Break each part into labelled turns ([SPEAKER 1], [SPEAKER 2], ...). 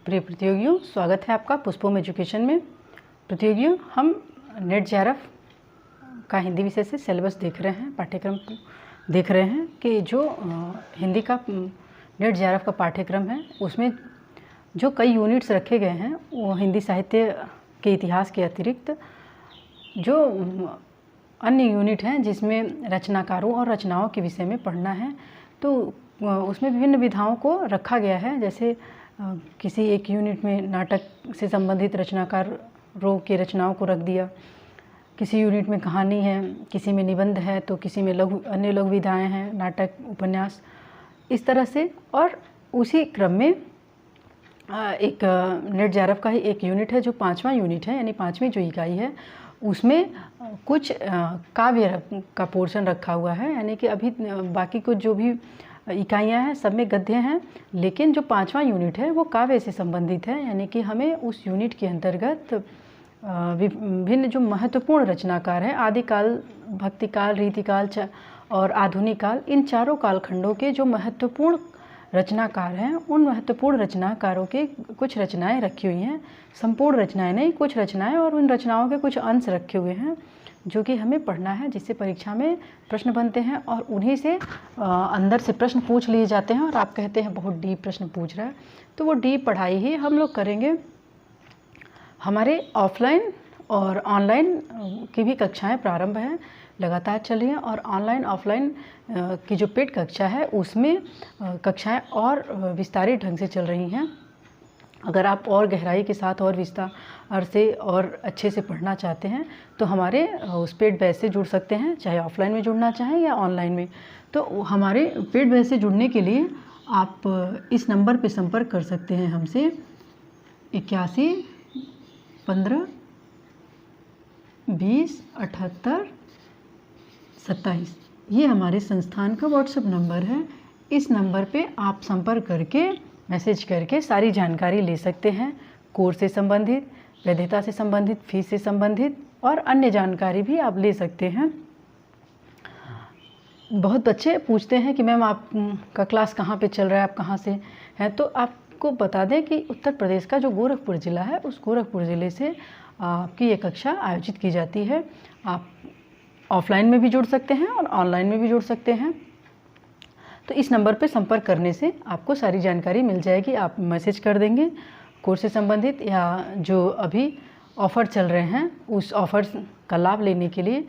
[SPEAKER 1] प्रिय प्रतियोगियों, स्वागत है आपका पुष्पोम एजुकेशन में। प्रतियोगियों, हम नेट जेआरएफ का हिंदी विषय से सिलेबस देख रहे हैं, पाठ्यक्रम देख रहे हैं कि जो हिंदी का नेट जेआरएफ का पाठ्यक्रम है उसमें जो कई यूनिट्स रखे गए हैं वो हिंदी साहित्य के इतिहास के अतिरिक्त जो अन्य यूनिट हैं जिसमें रचनाकारों और रचनाओं के विषय में पढ़ना है, तो उसमें विभिन्न विधाओं को रखा गया है। जैसे किसी एक यूनिट में नाटक से संबंधित रचनाकारों की रचनाओं को रख दिया, किसी यूनिट में कहानी है, किसी में निबंध है, तो किसी में अन्य लघु विधाएँ हैं, नाटक, उपन्यास, इस तरह से। और उसी क्रम में एक नेट जेआरएफ का ही एक यूनिट है जो 5वां यूनिट है, यानी 5वीं जो इकाई है उसमें कुछ काव्य का पोर्शन रखा हुआ है। यानी कि अभी बाकी कुछ जो भी इकाइयाँ हैं सब में गद्य हैं, लेकिन जो 5वां यूनिट है वो काव्य से संबंधित है। यानी कि हमें उस यूनिट के अंतर्गत विभिन्न जो महत्वपूर्ण रचनाकार हैं, आदिकाल, भक्तिकाल, रीतिकाल और आधुनिक काल, इन चारों कालखंडों के जो महत्वपूर्ण रचनाकार हैं उन महत्वपूर्ण रचनाकारों के कुछ रचनाएं रखी हुई हैं। संपूर्ण रचनाएं नहीं, कुछ रचनाएं और उन रचनाओं के कुछ अंश रखे हुए हैं जो कि हमें पढ़ना है, जिससे परीक्षा में प्रश्न बनते हैं और उन्हीं से अंदर से प्रश्न पूछ लिए जाते हैं। और आप कहते हैं बहुत डीप प्रश्न पूछ रहा है, तो वो डीप पढ़ाई ही हम लोग करेंगे। हमारे ऑफलाइन और ऑनलाइन की भी कक्षाएं प्रारंभ हैं, लगातार चल रही हैं। और ऑनलाइन ऑफलाइन की जो पेड कक्षा है उसमें कक्षाएं और विस्तारित ढंग से चल रही हैं। अगर आप और गहराई के साथ और विस्तार से और अच्छे से पढ़ना चाहते हैं तो हमारे उस पेड बैच से जुड़ सकते हैं, चाहे ऑफलाइन में जुड़ना चाहें या ऑनलाइन में। तो हमारे पेड बैच से जुड़ने के लिए आप इस नंबर पे संपर्क कर सकते हैं हमसे, 81 15 20 78 27। ये हमारे संस्थान का व्हाट्सएप नंबर है। इस नंबर पे आप संपर्क करके मैसेज करके सारी जानकारी ले सकते हैं, कोर्स से संबंधित, वैधता से संबंधित, फीस से संबंधित और अन्य जानकारी भी आप ले सकते हैं। बहुत बच्चे पूछते हैं कि मैम आपका क्लास कहाँ पे चल रहा है, आप कहाँ से हैं। तो आपको बता दें कि उत्तर प्रदेश का जो गोरखपुर ज़िला है उस गोरखपुर ज़िले से आपकी ये कक्षा आयोजित की जाती है। आप ऑफलाइन में भी जुड़ सकते हैं और ऑनलाइन में भी जुड़ सकते हैं। तो इस नंबर पर संपर्क करने से आपको सारी जानकारी मिल जाएगी। आप मैसेज कर देंगे कोर्स से संबंधित या जो अभी ऑफ़र चल रहे हैं उस ऑफ़र का लाभ लेने के लिए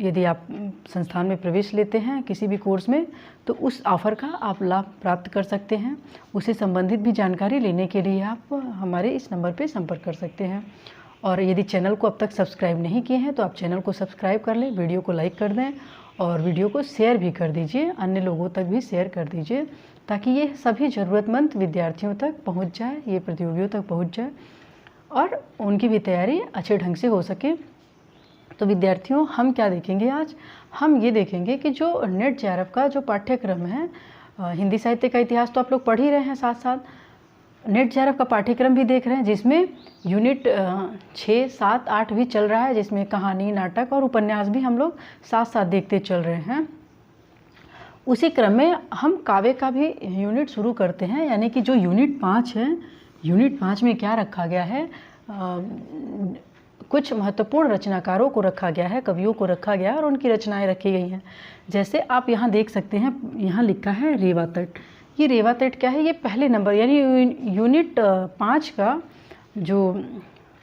[SPEAKER 1] यदि आप संस्थान में प्रवेश लेते हैं किसी भी कोर्स में तो उस ऑफ़र का आप लाभ प्राप्त कर सकते हैं। उससे संबंधित भी जानकारी लेने के लिए आप हमारे इस नंबर पर संपर्क कर सकते हैं। और यदि चैनल को अब तक सब्सक्राइब नहीं किए हैं तो आप चैनल को सब्सक्राइब कर लें, वीडियो को लाइक कर दें और वीडियो को शेयर भी कर दीजिए, अन्य लोगों तक भी शेयर कर दीजिए ताकि ये सभी ज़रूरतमंद विद्यार्थियों तक पहुंच जाए, ये प्रतियोगियों तक पहुंच जाए और उनकी भी तैयारी अच्छे ढंग से हो सके। तो विद्यार्थियों, हम क्या देखेंगे आज? हम ये देखेंगे कि जो नेट जेआरएफ का जो पाठ्यक्रम है, हिंदी साहित्य का इतिहास तो आप लोग पढ़ ही रहे हैं, साथ साथ नेट जेआरएफ का पाठ्यक्रम भी देख रहे हैं जिसमें यूनिट 6, 7, 8 भी चल रहा है, जिसमें कहानी, नाटक और उपन्यास भी हम लोग साथ साथ देखते चल रहे हैं। उसी क्रम में हम काव्य का भी यूनिट शुरू करते हैं। यानी कि जो यूनिट 5 है, यूनिट 5 में क्या रखा गया है, कुछ महत्वपूर्ण रचनाकारों को रखा गया है, कवियों को रखा गया है और उनकी रचनाएं रखी गई हैं। जैसे आप यहाँ देख सकते हैं, यहाँ लिखा है रेवा तट। ये रेवा तट क्या है? ये पहले नंबर यानी यूनिट 5 का जो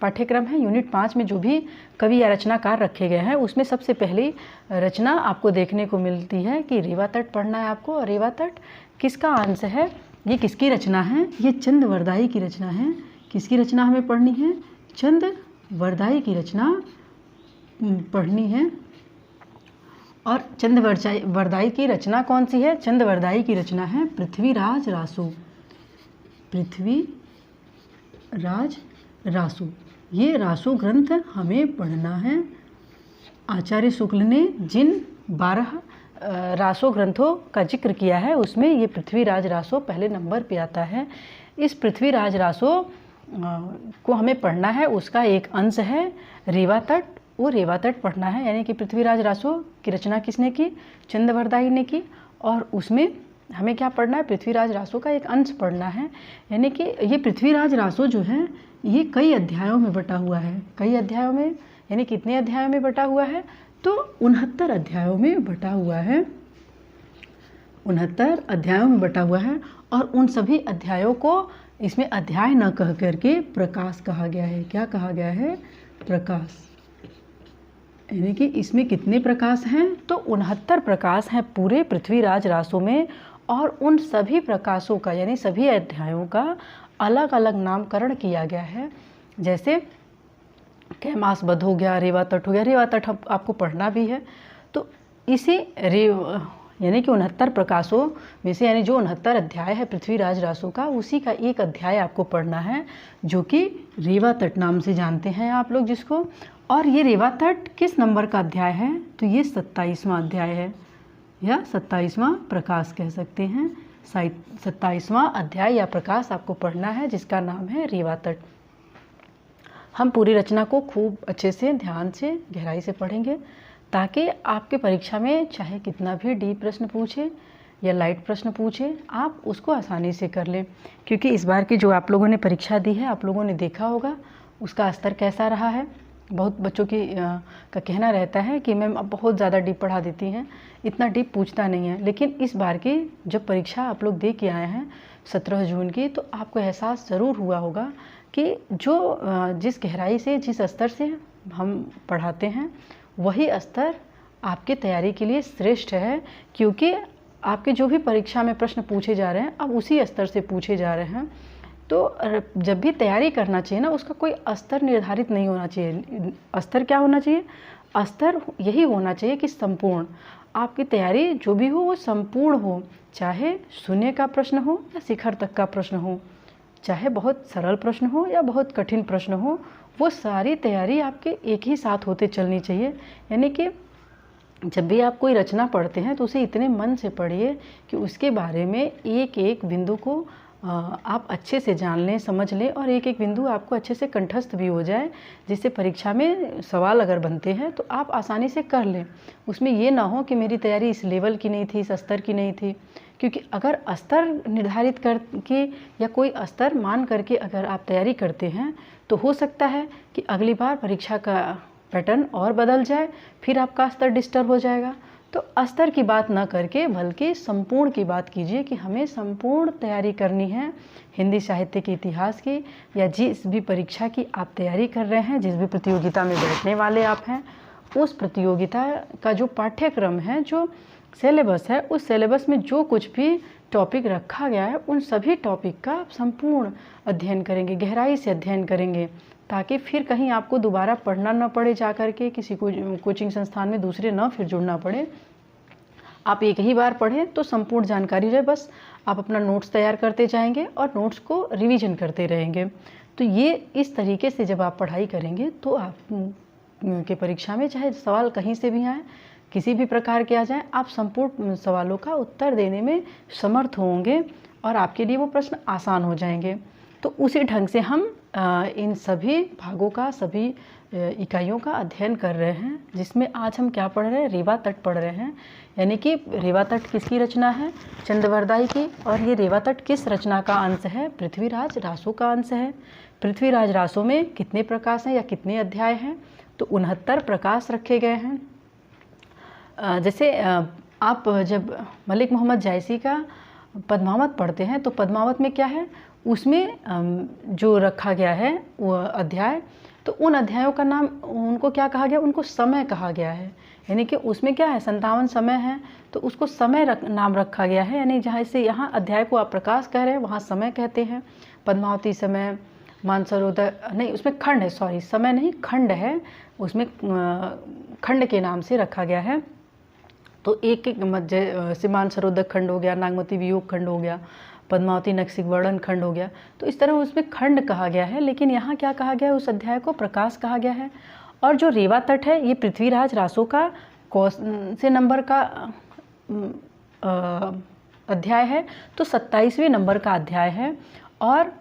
[SPEAKER 1] पाठ्यक्रम है, यूनिट 5 में जो भी कवि या रचनाकार रखे गए हैं उसमें सबसे पहली रचना आपको देखने को मिलती है कि रेवा तट पढ़ना है आपको। और रेवा तट किसका अंश है, ये किसकी रचना है? ये चंद वरदाई की रचना है। किसकी रचना हमें पढ़नी है? चंद वरदाई की रचना पढ़नी है। और चंद वरदाई की रचना कौन सी है? चंद वरदाई की रचना है पृथ्वीराज रासो। पृथ्वीराज रासो, ये रासो ग्रंथ हमें पढ़ना है। आचार्य शुक्ल ने जिन 12 रासो ग्रंथों का जिक्र किया है उसमें ये पृथ्वीराज रासो पहले नंबर पे आता है। इस पृथ्वीराज रासो को हमें पढ़ना है। उसका एक अंश है रेवा तट, वो रेवा तट पढ़ना है। यानी कि पृथ्वीराज रासो की रचना किसने की? चंद वरदाई ने की। और उसमें हमें क्या पढ़ना है, पृथ्वीराज रासो का एक अंश पढ़ना है। यानी कि ये पृथ्वीराज रासो जो है ये कई अध्यायों में बटा हुआ है। कई अध्यायों में यानी कितने अध्यायों में बटा हुआ है, तो 69 अध्यायों में बटा हुआ है। 69 अध्यायों में बटा हुआ है और उन सभी अध्यायों को इसमें अध्याय न कह करके प्रकाश कहा गया है। क्या कहा गया है, प्रकाश। यानी कि इसमें कितने प्रकाश हैं, तो 69 प्रकाश हैं पूरे पृथ्वीराज रासो में। और उन सभी प्रकाशों का यानी सभी अध्यायों का अलग अलग नामकरण किया गया है। जैसे कैमासवध हो गया, रेवा तट हो गया। रेवा तट आपको पढ़ना भी है। तो इसी यानी कि 69 प्रकाशों में से यानी जो 69 अध्याय है पृथ्वीराज रासो का, उसी का एक अध्याय आपको पढ़ना है जो कि रेवा तट नाम से जानते हैं आप लोग जिसको। और ये रेवा तट किस नंबर का अध्याय है, तो ये 27वां अध्याय है या 27वां प्रकाश कह सकते हैं। 27वां अध्याय या प्रकाश आपको पढ़ना है जिसका नाम है रेवा तट। हम पूरी रचना को खूब अच्छे से ध्यान से गहराई से पढ़ेंगे ताकि आपके परीक्षा में चाहे कितना भी डीप प्रश्न पूछे या लाइट प्रश्न पूछे आप उसको आसानी से कर लें। क्योंकि इस बार की जो आप लोगों ने परीक्षा दी है, आप लोगों ने देखा होगा उसका स्तर कैसा रहा है। बहुत बच्चों का कहना रहता है कि मैम अब बहुत ज़्यादा डीप पढ़ा देती हैं, इतना डीप पूछता नहीं है। लेकिन इस बार की जब परीक्षा आप लोग दे के आए हैं 17 जून की, तो आपको एहसास ज़रूर हुआ होगा कि जो जिस गहराई से जिस स्तर से हम पढ़ाते हैं वही स्तर आपके तैयारी के लिए श्रेष्ठ है। क्योंकि आपके जो भी परीक्षा में प्रश्न पूछे जा रहे हैं अब उसी स्तर से पूछे जा रहे हैं। तो जब भी तैयारी करना चाहिए ना, उसका कोई स्तर निर्धारित नहीं होना चाहिए। स्तर क्या होना चाहिए, स्तर यही होना चाहिए कि संपूर्ण आपकी तैयारी जो भी हो वो संपूर्ण हो। चाहे शून्य का प्रश्न हो या शिखर तक का प्रश्न हो, चाहे बहुत सरल प्रश्न हो या बहुत कठिन प्रश्न हो, वो सारी तैयारी आपके एक ही साथ होते चलनी चाहिए। यानी कि जब भी आप कोई रचना पढ़ते हैं तो उसे इतने मन से पढ़िए कि उसके बारे में एक एक बिंदु को आप अच्छे से जान लें, समझ लें और एक एक बिंदु आपको अच्छे से कंठस्थ भी हो जाए, जिससे परीक्षा में सवाल अगर बनते हैं तो आप आसानी से कर लें। उसमें ये ना हो कि मेरी तैयारी इस लेवल की नहीं थी, इस स्तर की नहीं थी। क्योंकि अगर स्तर निर्धारित करके या कोई स्तर मान करके अगर आप तैयारी करते हैं तो हो सकता है कि अगली बार परीक्षा का पैटर्न और बदल जाए, फिर आपका स्तर डिस्टर्ब हो जाएगा। तो स्तर की बात ना करके बल्कि संपूर्ण की बात कीजिए कि हमें संपूर्ण तैयारी करनी है हिंदी साहित्य के इतिहास की या जिस भी परीक्षा की आप तैयारी कर रहे हैं, जिस भी प्रतियोगिता में बैठने वाले आप हैं, उस प्रतियोगिता का जो पाठ्यक्रम है, जो सिलेबस है, उस सिलेबस में जो कुछ भी टॉपिक रखा गया है उन सभी टॉपिक का संपूर्ण अध्ययन करेंगे, गहराई से अध्ययन करेंगे, ताकि फिर कहीं आपको दोबारा पढ़ना न पड़े, जा कर के किसी कोचिंग संस्थान में दूसरे न फिर जुड़ना पड़े। आप एक ही बार पढ़ें तो संपूर्ण जानकारी हो जाए। बस आप अपना नोट्स तैयार करते जाएंगे और नोट्स को रिवीजन करते रहेंगे। तो ये इस तरीके से जब आप पढ़ाई करेंगे तो आप के परीक्षा में चाहे सवाल कहीं से भी आए, किसी भी प्रकार के आ जाए, आप संपूर्ण सवालों का उत्तर देने में समर्थ होंगे और आपके लिए वो प्रश्न आसान हो जाएंगे। तो उसी ढंग से हम इन सभी भागों का, सभी इकाइयों का अध्ययन कर रहे हैं, जिसमें आज हम क्या पढ़ रहे हैं, रेवा तट पढ़ रहे हैं। यानी कि रेवा तट किसकी रचना है, चंद्रवरदाई की। और ये रेवा तट किस रचना का अंश है, पृथ्वीराज रासो का अंश है। पृथ्वीराज रासो में कितने प्रकाश हैं या कितने अध्याय हैं, तो 69 प्रकाश रखे गए हैं। जैसे आप जब मलिक मोहम्मद जायसी का पद्मावत पढ़ते हैं तो पद्मावत में क्या है, उसमें जो रखा गया है वो अध्याय, तो उन अध्यायों का नाम उनको क्या कहा गया, उनको समय कहा गया है। यानी कि उसमें क्या है, 57 समय है, तो उसको समय नाम रखा गया है। यानी जहाँ से यहाँ अध्याय को आप प्रकाश कह रहे हैं वहाँ समय कहते हैं। पद्मावती समय, मानसरोवर नहीं, उसमें खंड है, सॉरी समय नहीं खंड है, उसमें खंड के नाम से रखा गया है। तो एक एक से मानसरोवर खंड हो गया, नागमती वियोग खंड हो गया, पद्मावती नक्सिक वर्णन खंड हो गया। तो इस तरह उसमें खंड कहा गया है, लेकिन यहाँ क्या कहा गया है, उस अध्याय को प्रकाश कहा गया है। और जो रेवा तट है ये पृथ्वीराज रासो का कौन से नंबर का अध्याय है, तो 27वें नंबर का अध्याय है। और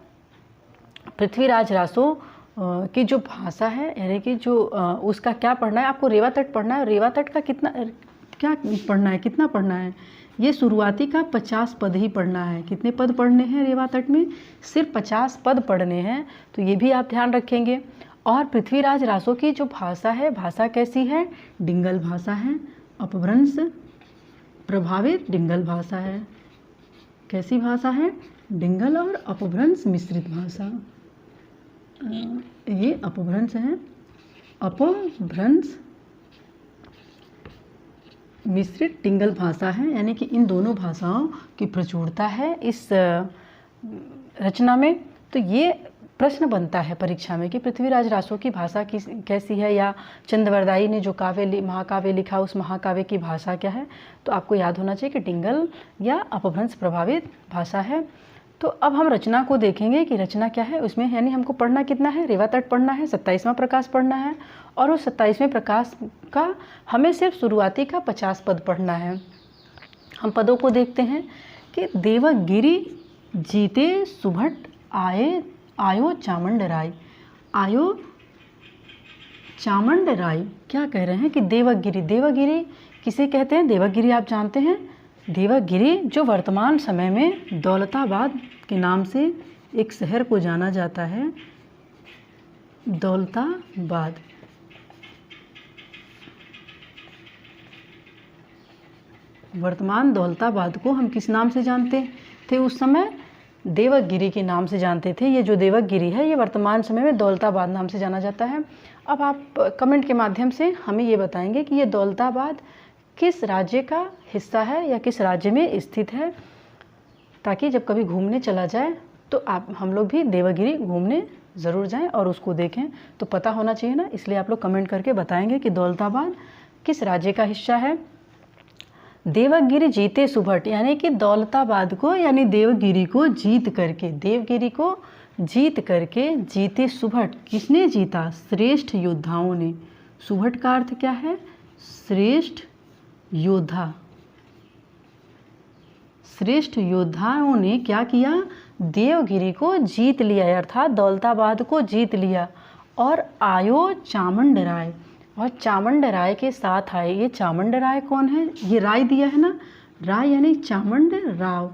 [SPEAKER 1] पृथ्वीराज रासो की जो भाषा है, यानी कि जो उसका क्या पढ़ना है, आपको रेवा तट पढ़ना है। रेवा तट का क्या पढ़ना है, कितना पढ़ना है, ये शुरुआती का 50 पद ही पढ़ना है। कितने पद पढ़ने हैं रेवा तट में? सिर्फ 50 पद पढ़ने हैं, तो ये भी आप ध्यान रखेंगे। और पृथ्वीराज रासो की जो भाषा है, भाषा कैसी है? डिंगल भाषा है, अपभ्रंश प्रभावित डिंगल भाषा है। कैसी भाषा है? डिंगल और अपभ्रंश मिश्रित भाषा। ये अपभ्रंश है, अपभ्रंश मिश्रित डिंगल भाषा है, यानी कि इन दोनों भाषाओं की प्रचुरता है इस रचना में। तो ये प्रश्न बनता है परीक्षा में कि पृथ्वीराज रासो की भाषा कैसी है, या चंद्रवरदाई ने जो महाकाव्य लिखा उस महाकाव्य की भाषा क्या है। तो आपको याद होना चाहिए कि डिंगल या अपभ्रंश प्रभावित भाषा है। तो अब हम रचना को देखेंगे कि रचना क्या है उसमें, यानी हमको पढ़ना कितना है? रेवा तट पढ़ना है, 27वां प्रकाश पढ़ना है, और उस 27वें प्रकाश का हमें सिर्फ शुरुआती का 50 पद पढ़ना है। हम पदों को देखते हैं कि देवगिरी जीते सुभट आयो चामंड राय। आयो चामंड राय क्या कह रहे हैं कि देवगिरी, देवगिरी किसे कहते हैं? देवगिरी आप जानते हैं, देवगिरी जो वर्तमान समय में दौलताबाद के नाम से एक शहर को जाना जाता है। दौलताबाद, वर्तमान दौलताबाद को हम किस नाम से जानते थे? उस समय देवगिरी के नाम से जानते थे। ये जो देवगिरी है ये वर्तमान समय में दौलताबाद नाम से जाना जाता है। अब आप कमेंट के माध्यम से हमें ये बताएंगे कि ये दौलताबाद किस राज्य का हिस्सा है या किस राज्य में स्थित है, ताकि जब कभी घूमने चला जाए तो हम लोग भी देवगिरी घूमने ज़रूर जाएं और उसको देखें। तो पता होना चाहिए ना, इसलिए आप लोग कमेंट करके बताएंगे कि दौलताबाद किस राज्य का हिस्सा है। देवगिरी जीते सुभट, यानी कि दौलताबाद को यानी देवगिरी को जीत करके, देवगिरी को जीत करके जीते सुभट, किसने जीता? श्रेष्ठ योद्धाओं ने। सुभट का अर्थ क्या है? श्रेष्ठ योद्धा। श्रेष्ठ योद्धाओं ने क्या किया? देवगिरी को जीत लिया, अर्थात दौलताबाद को जीत लिया। और आयो चामंड राय, और चामंड राय के साथ आए। ये चामंड राय कौन है? ये राय दिया है ना, राय यानी चामंड राव।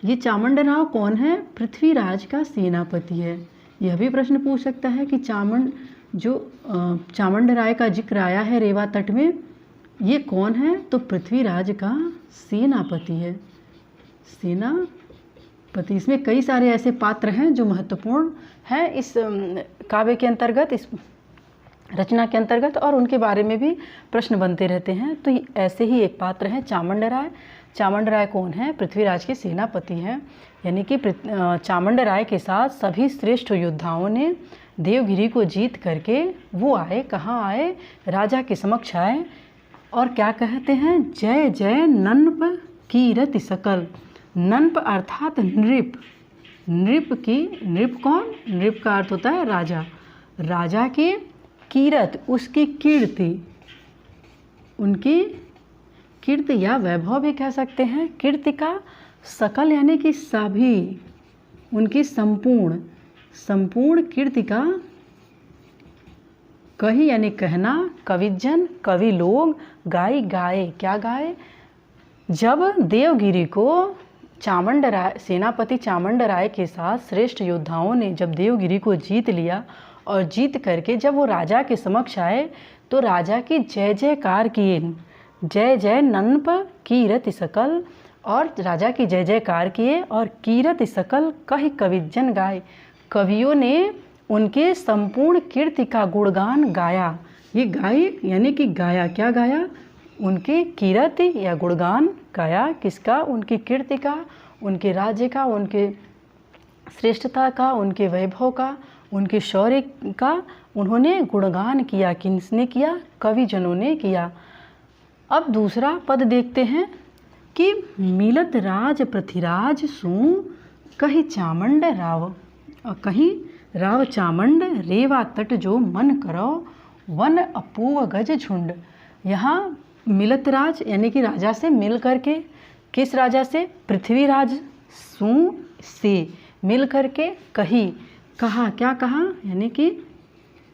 [SPEAKER 1] ये चामंड राव कौन है? पृथ्वीराज का सेनापति है। यह भी प्रश्न पूछ सकता है कि चामंड राय का जिक्र आया है रेवा तट में, ये कौन है? तो पृथ्वीराज का सेनापति है। सेनापति, इसमें कई सारे ऐसे पात्र हैं जो महत्वपूर्ण हैं इस काव्य के अंतर्गत, इस रचना के अंतर्गत, और उनके बारे में भी प्रश्न बनते रहते हैं। तो ऐसे ही एक पात्र है चामंड राय। चामंड राय कौन है? पृथ्वीराज के सेनापति हैं। यानी कि चामंड राय के साथ सभी श्रेष्ठ योद्धाओं ने देवगिरी को जीत करके वो आए, कहाँ आए? राजा के समक्ष आए। और क्या कहते हैं? जय जय नन्प कीरति सकल। नन्प अर्थात नृप। नृप कौन? नृप का अर्थ होता है राजा। राजा की कीरत, उसकी कीर्ति, उनकी कीर्ति या वैभव भी कह सकते हैं। कीर्ति का सकल यानी कि सभी, उनकी संपूर्ण कीर्ति का कही यानी कहना, कविजन कवि लोग, गाए। क्या गाए? जब देवगिरी को चामंड राय, सेनापति चामंड राय के साथ श्रेष्ठ योद्धाओं ने जब देवगिरी को जीत लिया और जीत करके जब वो राजा के समक्ष आए तो राजा की जय जयकार किए। जय जय नन्प कीरति सकल, और राजा की जय जयकार किए। और कीरति सकल कही कविजन गाए, कवियों ने उनके संपूर्ण कीर्ति का गुणगान गाया। ये गाय यानी कि गाया, क्या गाया? उनकी कीर्ति या गुणगान गाया। किसका? उनकी कीर्ति का, उनके राज्य का, उनके श्रेष्ठता का, उनके वैभव का, उनके शौर्य का उन्होंने गुणगान किया। किसने किया? कविजनों ने किया। अब दूसरा पद देखते हैं कि मिलत राज पृथ्वीराज सू कही चामंड राव, कहीं राव चामंड रेवा तट जो मन करो वन अपूव गज झुंड। यहाँ मिलत राज यानी कि राजा से मिल करके, किस राजा से? पृथ्वीराज सू से मिल करके कहा। क्या कहा? यानी कि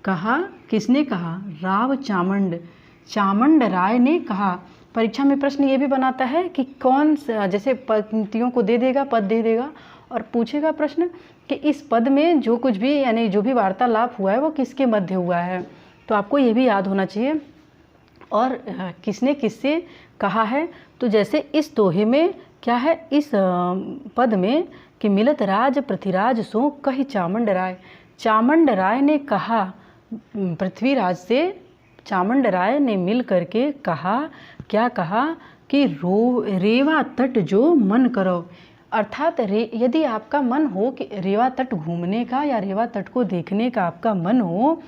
[SPEAKER 1] कहा, किसने कहा? राव चामंड राय ने कहा। परीक्षा में प्रश्न ये भी बनाता है कि कौन जैसे पंक्तियों को दे देगा, पद दे देगा और पूछेगा प्रश्न कि इस पद में जो कुछ भी यानी जो भी वार्तालाप हुआ है वो किसके मध्य हुआ है। तो आपको ये भी याद होना चाहिए। और किसने किससे कहा है, तो जैसे इस दोहे में क्या है, इस पद में कि मिलत राज पृथ्वीराज सो कही चामुंड राय। चामुंड राय ने कहा पृथ्वीराज से, चामुंड राय ने मिल करके कहा, क्या कहा कि रेवा तट जो मन करो। अर्थात यदि आपका मन हो कि रेवा तट घूमने का या रेवा तट को देखने का आपका मन हो,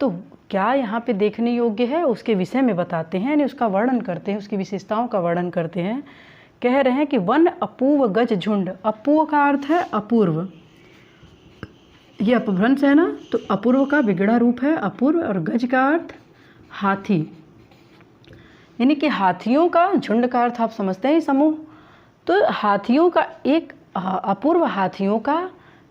[SPEAKER 1] तो क्या यहाँ पे देखने योग्य है उसके विषय में बताते हैं, यानी उसका वर्णन करते हैं, उसकी विशेषताओं का वर्णन करते हैं। कह रहे हैं कि वन अपूर्व गज झुंड। अपूर्व का अर्थ है अपूर्व, ये अपभ्रंश है ना, तो अपूर्व का बिगड़ा रूप है अपूर्व, और गज का अर्थ हाथी, यानी कि हाथियों का, झुंड का अर्थ आप समझते हैं समूह, तो हाथियों का एक अपूर्व हाथियों का,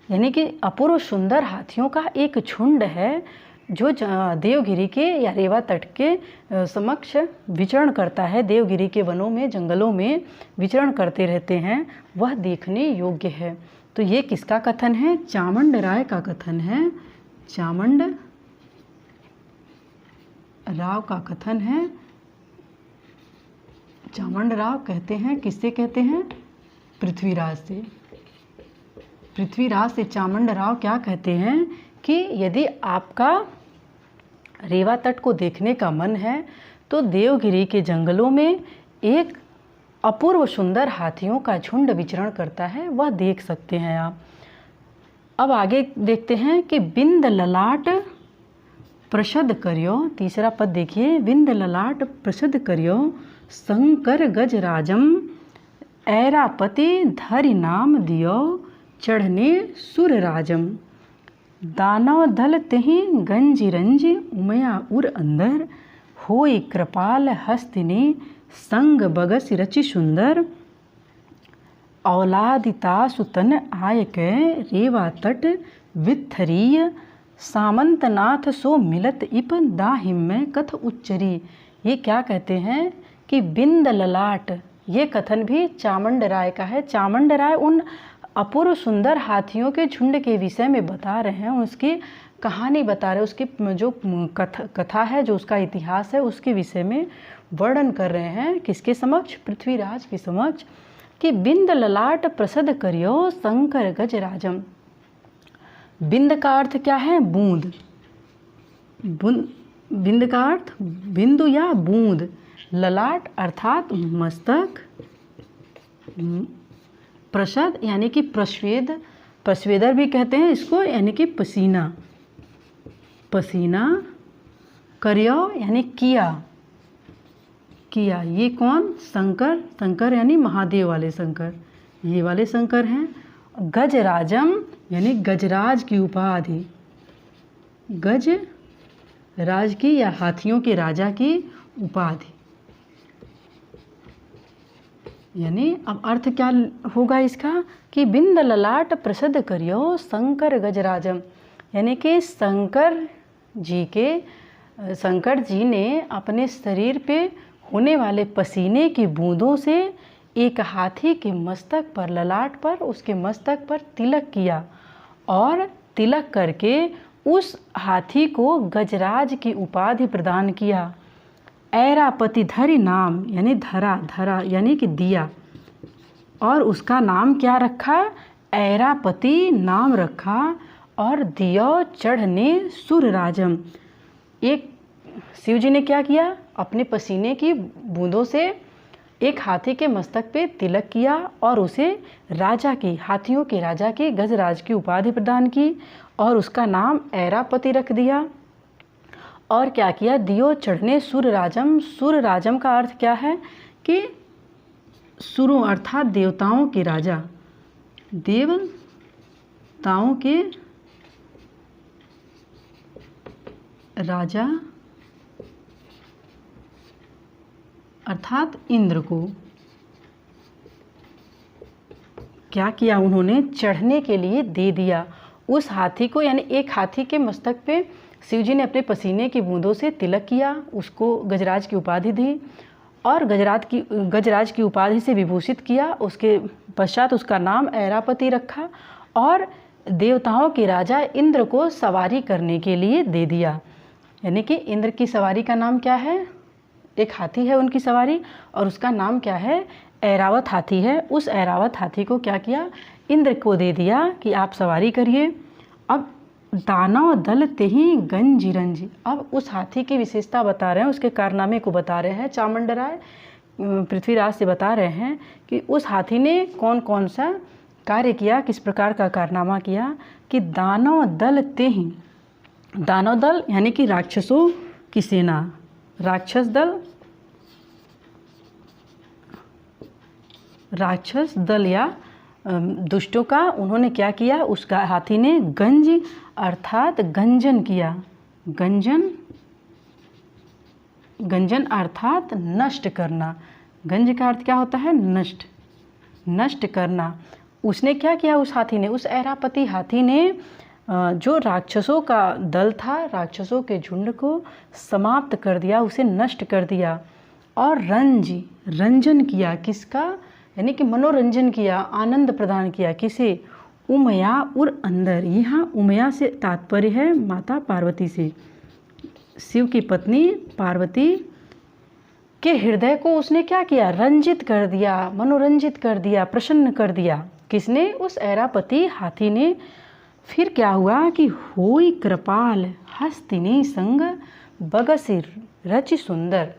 [SPEAKER 1] यानी कि अपूर्व सुंदर हाथियों का एक झुंड है जो देवगिरी के या रेवा तट के समक्ष विचरण करता है, देवगिरी के वनों में जंगलों में विचरण करते रहते हैं, वह देखने योग्य है। तो ये किसका कथन है, चामुंड राय का कथन है, चामुंड राव का कथन है। चामुंड राव कहते हैं, किससे कहते हैं, पृथ्वीराज से। पृथ्वीराज से चामुंड राव क्या कहते हैं कि यदि आपका रेवा तट को देखने का मन है तो देवगिरी के जंगलों में एक अपूर्व सुंदर हाथियों का झुंड विचरण करता है, वह देख सकते हैं आप। अब आगे देखते हैं कि बिंद ललाट प्रसद करियो, तीसरा पद देखिए, बिंद ललाट प्रसद करियो शंकर गजराजम ऐरापति धरि नाम दियो चढ़ने सुरराजम। दानव दल तेहि गंजिरंज उमया उर अंदर होई कृपाल हस्तिनी संग बगस रचि सुंदर। औलादिता सुतन आय के रेवा तट विथरीय सामंतनाथ सो मिलत इप दाहिम में कथ उच्चरी। ये क्या कहते हैं कि बिंद ललाट, ये कथन भी चामुंड राय का है। चामुंड राय उन अपूर्व सुंदर हाथियों के झुंड के विषय में बता रहे हैं, उसकी कहानी बता रहे हैं, उसकी जो कथा है, जो उसका इतिहास है, उसके विषय में वर्णन कर रहे हैं। किसके समक्ष, पृथ्वीराज के समक्ष, कि बिंद ललाट प्रसद करियो शंकर गजराजम। बिंद का अर्थ क्या है, बूंद, बिंद का अर्थ बिंदु या बूंद, ललाट अर्थात मस्तक, प्रसद यानी कि प्रस्वेद, प्रस्वेदर भी कहते हैं इसको, यानी कि पसीना, पसीना, करियो यानी किया, किया। ये कौन, शंकर, शंकर यानी महादेव वाले शंकर, ये वाले शंकर हैं। गजराजम यानी गजराज की उपाधि, गज राज की या हाथियों के राजा की उपाधि, यानी अब अर्थ क्या होगा इसका कि बिंद ललाट प्रसद करियो शंकर गजराजम, यानी कि शंकर जी ने अपने शरीर पे होने वाले पसीने की बूंदों से एक हाथी के मस्तक पर, ललाट पर, उसके मस्तक पर तिलक किया और तिलक करके उस हाथी को गजराज की उपाधि प्रदान किया। ऐरापति धरि नाम यानी धरा, धरा यानी कि दिया, और उसका नाम क्या रखा, ऐरापति नाम रखा, और दियो चढ़ने सुरराजम। एक शिव जी ने क्या किया, अपने पसीने की बूंदों से एक हाथी के मस्तक पे तिलक किया और उसे राजा की, हाथियों के राजा की, गजराज की उपाधि प्रदान की और उसका नाम ऐरापति रख दिया। और क्या किया, दियो चढ़ने सुरराजम। सुरराजम का अर्थ क्या है कि सुरों अर्थात देवताओं के राजा, देवताओं के राजा अर्थात इंद्र को क्या किया, उन्होंने चढ़ने के लिए दे दिया उस हाथी को, यानी एक हाथी के मस्तक पे शिव जी ने अपने पसीने की बूंदों से तिलक किया, उसको गजराज की उपाधि दी और गजराज की उपाधि से विभूषित किया। उसके पश्चात उसका नाम ऐरापति रखा और देवताओं के राजा इंद्र को सवारी करने के लिए दे दिया। यानी कि इंद्र की सवारी का नाम क्या है? एक हाथी है उनकी सवारी और उसका नाम क्या है? ऐरावत हाथी है। उस ऐरावत हाथी को क्या किया? इंद्र को दे दिया कि आप सवारी करिए। अब दानव दल तेहि गंजिरंज, अब उस हाथी की विशेषता बता रहे हैं, उसके कारनामे को बता रहे हैं। चामुंडराय पृथ्वीराज से बता रहे हैं कि उस हाथी ने कौन कौन सा कार्य किया, किस प्रकार का कारनामा किया। कि दानव दल तेहि, दानव दल यानी कि राक्षसों की सेना, राक्षस दल या दुष्टों का उन्होंने क्या किया? उसका हाथी ने गंज अर्थात गंजन किया। गंजन अर्थात नष्ट करना। गंज का अर्थ क्या होता है? नष्ट करना। उसने क्या किया? उस हाथी ने, उस ऐरापति हाथी ने जो राक्षसों का दल था, राक्षसों के झुंड को समाप्त कर दिया, उसे नष्ट कर दिया। और रंजन किया, किसका? यानी कि मनोरंजन किया, आनंद प्रदान किया। किसे? उमया उर अंदर। यहाँ उमया से तात्पर्य है माता पार्वती से। शिव की पत्नी पार्वती के हृदय को उसने क्या किया? रंजित कर दिया, मनोरंजित कर दिया, प्रसन्न कर दिया। किसने? उस ऐरापति हाथी ने। फिर क्या हुआ कि होई कृपाल हस्तिनी संग बगसिर रचि सुंदर।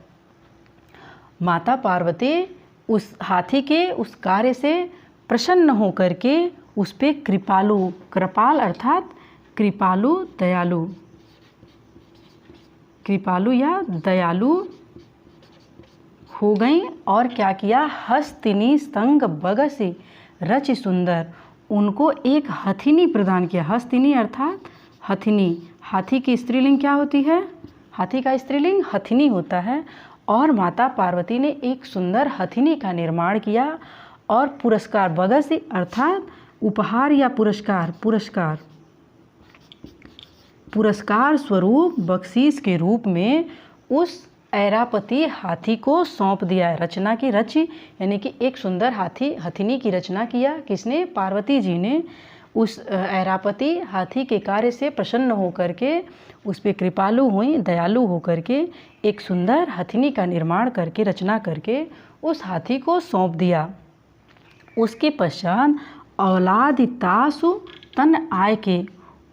[SPEAKER 1] माता पार्वती उस हाथी के उस कार्य से प्रसन्न होकर के उस पे कृपालु, कृपाल अर्थात कृपालु या दयालु हो गई। और क्या किया? हस्तिनी संग बगसी रचि सुंदर, उनको एक हथिनी प्रदान किया। हस्तिनी अर्थात हथिनी। हाथी की स्त्रीलिंग क्या होती है? हाथी का स्त्रीलिंग हथिनी होता है। और माता पार्वती ने एक सुंदर हथिनी का निर्माण किया और पुरस्कार, बगसी अर्थात उपहार या पुरस्कार स्वरूप बख्शीश के रूप में उस ऐरापति हाथी को सौंप दिया है। रचना की, रचि यानी कि एक सुंदर हथिनी की रचना किया। किसने? पार्वती जी ने। उस ऐरापति हाथी के कार्य से प्रसन्न होकर के उस पर कृपालु हुई, दयालु होकर के एक सुंदर हथिनी का निर्माण करके, रचना करके उस हाथी को सौंप दिया। उसके पश्चात औलादितासु तन आय के,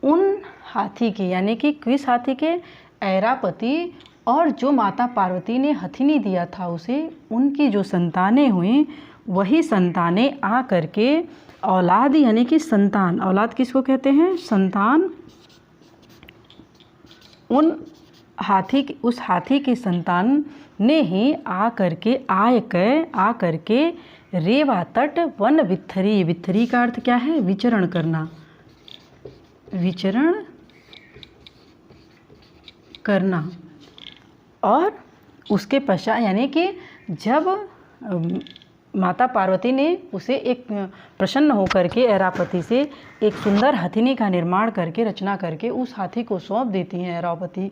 [SPEAKER 1] उन हाथी के यानी कि किस हाथी के? ऐरापति और जो माता पार्वती ने हथिनी दिया था उसे, उनकी जो संतानें हुई, वही संतानें आ करके औलाद यानी कि संतान, औलाद किसको कहते हैं? संतान। उस हाथी की संतान ने ही आ करके रेवा तट वन वित्थरी, वित्थरी का अर्थ क्या है? विचरण करना। और उसके पश्चात यानी कि जब माता पार्वती ने उसे एक प्रसन्न होकर के ऐरापति से एक सुंदर हथिनी का निर्माण करके, रचना करके उस हाथी को सौंप देती हैं ऐरावती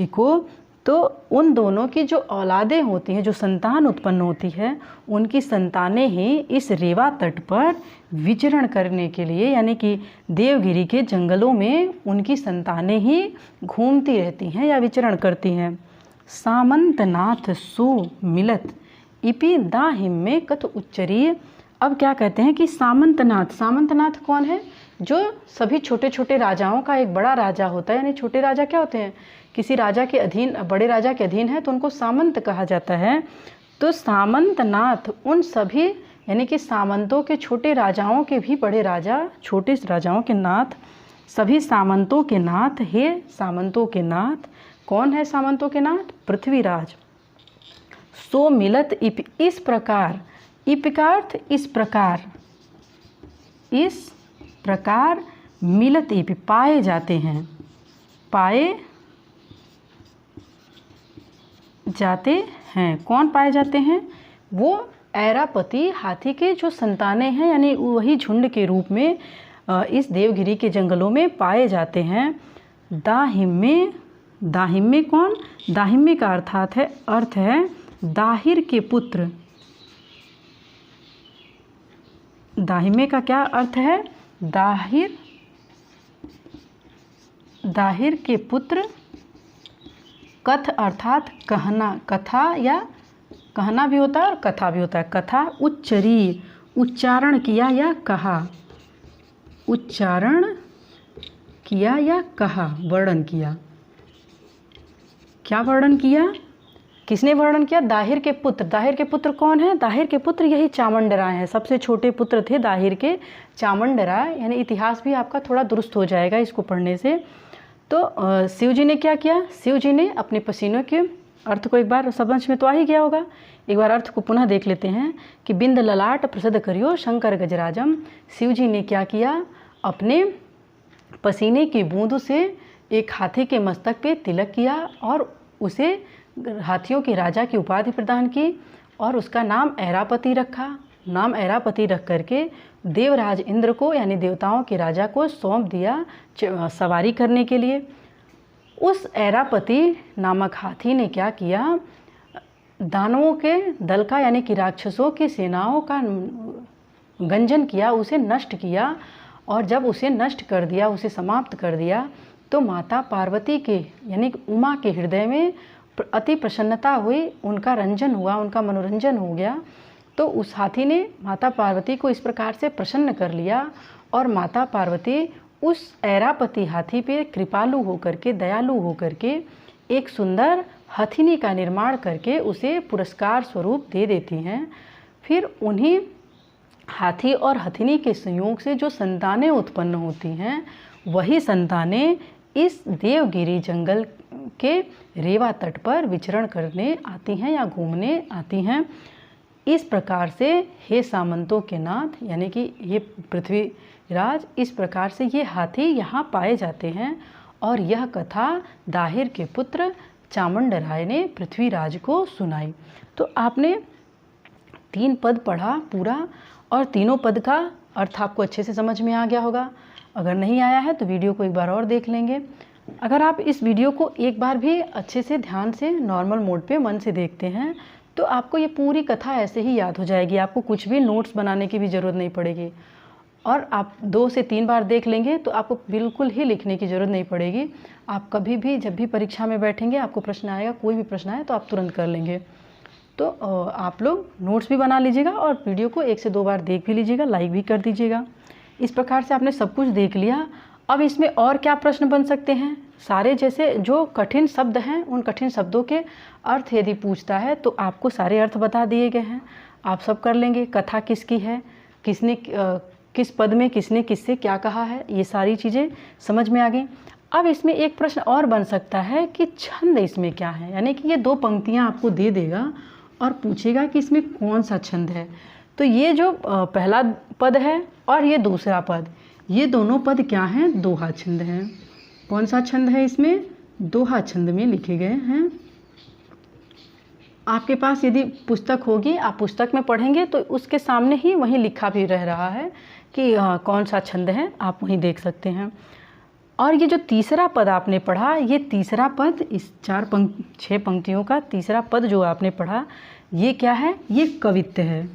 [SPEAKER 1] को, तो उन दोनों की जो औलादें होती हैं, जो संतान उत्पन्न होती है, उनकी संतानें ही इस रेवा तट पर विचरण करने के लिए, यानी कि देवगिरी के जंगलों में उनकी संतानें ही घूमती रहती हैं या विचरण करती हैं। सामंतनाथ सो मिलत इपि दाहिम में कथ उच्चरीय। अब क्या कहते हैं कि सामंतनाथ कौन है? जो सभी छोटे छोटे राजाओं का एक बड़ा राजा होता है। यानी छोटे राजा क्या होते हैं? किसी राजा के अधीन, बड़े राजा के अधीन है तो उनको सामंत कहा जाता है। तो सामंतनाथ उन सभी यानी कि सामंतों के, छोटे राजाओं के भी बड़े राजा, छोटे राजाओं के नाथ, सभी सामंतों के नाथ, हे सामंतों के नाथ। कौन है सामंतों के नाथ? पृथ्वीराज। सो मिलत इप, इस प्रकार, इप का अर्थ इस प्रकार मिलत इप, पाए जाते हैं, कौन पाए जाते हैं? वो ऐरापति हाथी के जो संतानें हैं, यानी वही झुंड के रूप में इस देवगिरी के जंगलों में पाए जाते हैं। दाहिम में कौन? दाहिम में का अर्थ है दाहिर के पुत्र, दाहिमे का क्या अर्थ है? दाहिर, दाहिर के पुत्र कथ अर्थात कहना, कथा या कहना भी होता है और कथा भी होता है। कथा उच्चरी, उच्चारण किया या कहा, उच्चारण किया या कहा, वर्णन किया। क्या वर्णन किया? किसने वर्णन किया? दाहिर के पुत्र। दाहिर के पुत्र कौन है? दाहिर के पुत्र यही चामुंडराय हैं। सबसे छोटे पुत्र थे दाहिर के चामुंडराय। यानी इतिहास भी आपका थोड़ा दुरुस्त हो जाएगा इसको पढ़ने से। तो शिव जी ने क्या किया? शिव जी ने अपने पसीनों के अर्थ को एक बार समझ में तो आ ही गया होगा, एक बार अर्थ को पुनः देख लेते हैं कि बिंद ललाट प्रसिद्ध करियो शंकर गजराजम। शिव जी ने क्या किया? अपने पसीने की बूंद से एक हाथी के मस्तक पे तिलक किया और उसे हाथियों के राजा की उपाधि प्रदान की और उसका नाम ऐरापति रखा। नाम ऐरापति रख करके देवराज इंद्र को यानी देवताओं के राजा को सौंप दिया सवारी करने के लिए। उस ऐरापति नामक हाथी ने क्या किया? दानवों के दल का यानी कि राक्षसों की सेनाओं का गंजन किया, उसे नष्ट किया। और जब उसे नष्ट कर दिया, उसे समाप्त कर दिया, तो माता पार्वती के यानी उमा के हृदय में अति प्रसन्नता हुई, उनका रंजन हुआ, उनका मनोरंजन हो गया। तो उस हाथी ने माता पार्वती को इस प्रकार से प्रसन्न कर लिया और माता पार्वती उस ऐरापति हाथी पे कृपालु होकर के, दयालु होकर के एक सुंदर हथिनी का निर्माण करके उसे पुरस्कार स्वरूप दे देती हैं। फिर उन्हीं हाथी और हथिनी के संयोग से जो संतानें उत्पन्न होती हैं, वही संतानें इस देवगिरी जंगल के रेवा तट पर विचरण करने आती हैं या घूमने आती हैं। इस प्रकार से हे सामंतों के नाथ यानी कि ये पृथ्वीराज, इस प्रकार से ये हाथी यहाँ पाए जाते हैं। और यह कथा दाहिर के पुत्र चामुंडराय ने पृथ्वीराज को सुनाई। तो आपने 3 पद पढ़ा पूरा और तीनों पद का अर्थ आपको अच्छे से समझ में आ गया होगा। अगर नहीं आया है तो वीडियो को एक बार और देख लेंगे। अगर आप इस वीडियो को एक बार भी अच्छे से ध्यान से नॉर्मल मोड पे मन से देखते हैं तो आपको ये पूरी कथा ऐसे ही याद हो जाएगी। आपको कुछ भी नोट्स बनाने की भी ज़रूरत नहीं पड़ेगी। और आप 2 से 3 बार देख लेंगे तो आपको बिल्कुल ही लिखने की ज़रूरत नहीं पड़ेगी। आप कभी भी जब भी परीक्षा में बैठेंगे, आपको प्रश्न आएगा, कोई भी प्रश्न आए तो आप तुरंत कर लेंगे। तो आप लोग नोट्स भी बना लीजिएगा और वीडियो को 1 से 2 बार देख भी लीजिएगा, लाइक भी कर दीजिएगा। इस प्रकार से आपने सब कुछ देख लिया। अब इसमें और क्या प्रश्न बन सकते हैं? सारे जैसे जो कठिन शब्द हैं, उन कठिन शब्दों के अर्थ यदि पूछता है तो आपको सारे अर्थ बता दिए गए हैं, आप सब कर लेंगे। कथा किसकी है, किसने किस पद में किसने किससे क्या कहा है, ये सारी चीज़ें समझ में आ गई। अब इसमें एक प्रश्न और बन सकता है कि छंद इसमें क्या है, यानी कि ये 2 पंक्तियाँ आपको दे देगा और पूछेगा कि इसमें कौन सा छंद है। तो ये जो पहला पद है और ये दूसरा पद, ये दोनों पद क्या हैं? दोहा छंद हैं। कौन सा छंद है इसमें? दोहा छंद में लिखे गए हैं। आपके पास यदि पुस्तक होगी, आप पुस्तक में पढ़ेंगे तो उसके सामने ही वहीं लिखा भी रह रहा है कि कौन सा छंद है, आप वहीं देख सकते हैं। और ये जो तीसरा पद आपने पढ़ा, ये तीसरा पद, इस 6 पंक्तियों का तीसरा पद जो आपने पढ़ा, ये क्या है? ये कवित्त है।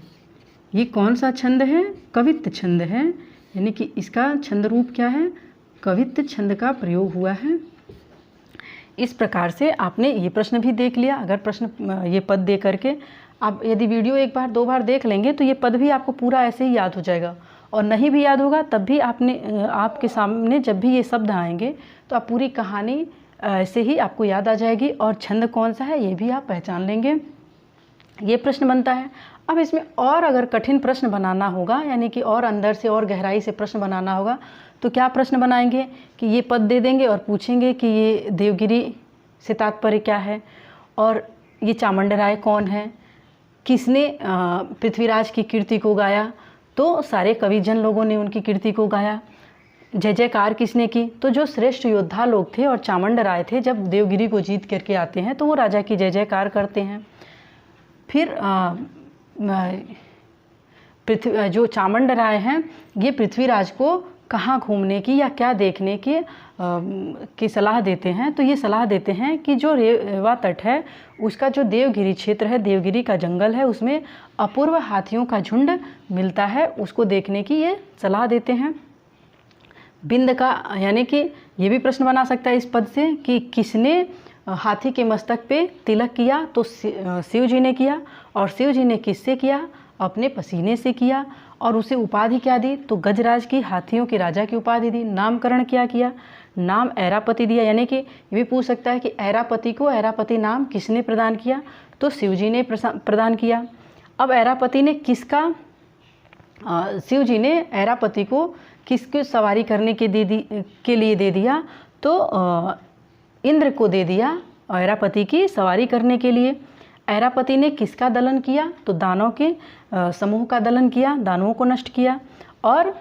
[SPEAKER 1] ये कौन सा छंद है? कवित्त छंद है। यानी कि इसका छंद रूप क्या है? कवित्त छंद का प्रयोग हुआ है। इस प्रकार से आपने ये प्रश्न भी देख लिया। अगर प्रश्न ये पद दे करके आप यदि वीडियो 1 बार 2 बार देख लेंगे तो ये पद भी आपको पूरा ऐसे ही याद हो जाएगा। और नहीं भी याद होगा तब भी आपके सामने जब भी ये शब्द आएंगे तो आप पूरी कहानी ऐसे ही आपको याद आ जाएगी और छंद कौन सा है ये भी आप पहचान लेंगे। ये प्रश्न बनता है। अब इसमें और अगर कठिन प्रश्न बनाना होगा, यानी कि और अंदर से और गहराई से प्रश्न बनाना होगा, तो क्या प्रश्न बनाएंगे कि ये पद दे देंगे और पूछेंगे कि ये देवगिरी से तात्पर्य क्या है, और ये चामुंडराय कौन है, किसने पृथ्वीराज की कीर्ति को गाया, तो सारे कविजन लोगों ने उनकी कीर्ति को गाया। जय जयकार किसने की, तो जो श्रेष्ठ योद्धा लोग थे और चामुंडराय थे, जब देवगिरी को जीत करके आते हैं तो वो राजा की जय जयकार करते हैं। फिर जो चामुंडराय हैं ये पृथ्वीराज को कहाँ घूमने की या क्या देखने की सलाह देते हैं, तो ये सलाह देते हैं कि जो रेवा तट है उसका जो देवगिरी क्षेत्र है, देवगिरी का जंगल है, उसमें अपूर्व हाथियों का झुंड मिलता है, उसको देखने की ये सलाह देते हैं। बिंद का, यानी कि ये भी प्रश्न बना सकता है इस पद से कि किसने हाथी के मस्तक पे तिलक किया, तो शिव जी ने किया। और शिव जी ने किससे किया? अपने पसीने से किया। और उसे उपाधि क्या दी? तो गजराज की, हाथियों के राजा की उपाधि दी। नामकरण क्या किया? नाम ऐरापति दिया। यानी कि ये भी पूछ सकता है कि ऐरापति को ऐरापति नाम किसने प्रदान किया? तो शिव जी ने प्रदान किया। अब ऐरापति ने किसका, शिव जी ने ऐरापति को किसकी सवारी करने के लिए दे दिया? तो इंद्र को दे दिया ऐरापति की सवारी करने के लिए। ऐरापति ने किसका दलन किया? तो दानव के समूह का दलन किया, दानवों को नष्ट किया। और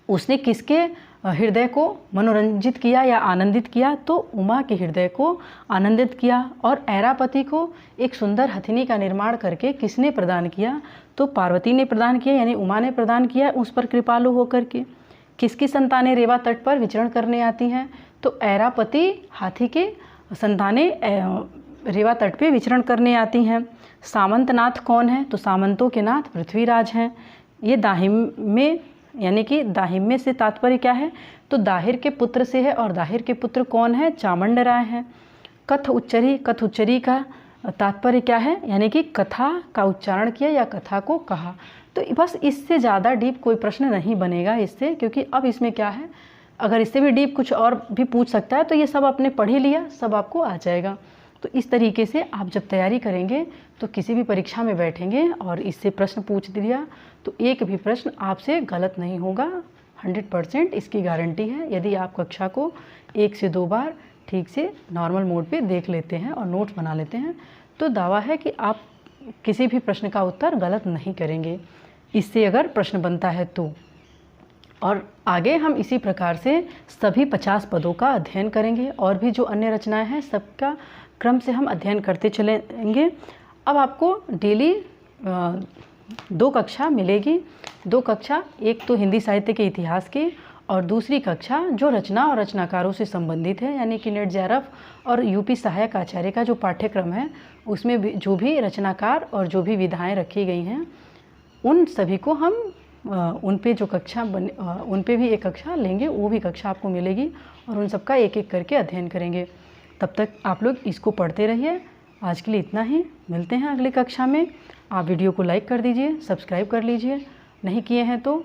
[SPEAKER 1] उसने किसके हृदय को मनोरंजित किया या आनंदित किया? तो उमा के हृदय को आनंदित किया। और ऐरापति को एक सुंदर हथिनी का निर्माण करके किसने प्रदान किया? तो पार्वती ने प्रदान किया, यानी उमा ने प्रदान किया उस पर कृपालु होकर के। किसकी संतानें रेवा तट पर विचरण करने आती हैं? तो ऐरापति हाथी के संतानें रेवा तट पे विचरण करने आती हैं। सामंतनाथ कौन है? तो सामंतों के नाथ पृथ्वीराज हैं। ये दाहिम्य, यानी कि दाहिम्य से तात्पर्य क्या है? तो दाहिर के पुत्र से है। और दाहिर के पुत्र कौन है? चामुंड राय हैं। कथ उच्चरी, कथ उच्चरी का तात्पर्य क्या है? यानी कि कथा का उच्चारण किया या कथा को कहा। तो बस इससे ज़्यादा डीप कोई प्रश्न नहीं बनेगा इससे, क्योंकि अब इसमें क्या है, अगर इससे भी डीप कुछ और भी पूछ सकता है तो ये सब आपने पढ़ ही लिया, सब आपको आ जाएगा। तो इस तरीके से आप जब तैयारी करेंगे तो किसी भी परीक्षा में बैठेंगे और इससे प्रश्न पूछ दिया तो एक भी प्रश्न आपसे गलत नहीं होगा, 100% इसकी गारंटी है। यदि आप कक्षा को 1 से 2 बार ठीक से नॉर्मल मोड पे देख लेते हैं और नोट्स बना लेते हैं तो दावा है कि आप किसी भी प्रश्न का उत्तर गलत नहीं करेंगे, इससे अगर प्रश्न बनता है तो। और आगे हम इसी प्रकार से सभी 50 पदों का अध्ययन करेंगे और भी जो अन्य रचनाएं हैं सबका क्रम से हम अध्ययन करते चलेंगे। अब आपको डेली 2 कक्षा मिलेगी। 2 कक्षा, एक तो हिंदी साहित्य के इतिहास की और दूसरी कक्षा जो रचना और रचनाकारों से संबंधित है, यानी कि नेट जेआरएफ और यूपी सहायक आचार्य का जो पाठ्यक्रम है उसमें भी जो भी रचनाकार और जो भी विधाएं रखी गई हैं उन सभी को हम उन पे जो कक्षा उन पे भी एक कक्षा लेंगे, वो भी कक्षा आपको मिलेगी और उन सबका एक एक करके अध्ययन करेंगे। तब तक आप लोग इसको पढ़ते रहिए। आज के लिए इतना ही, मिलते हैं अगली कक्षा में। आप वीडियो को लाइक कर दीजिए, सब्सक्राइब कर लीजिए, नहीं किए हैं तो।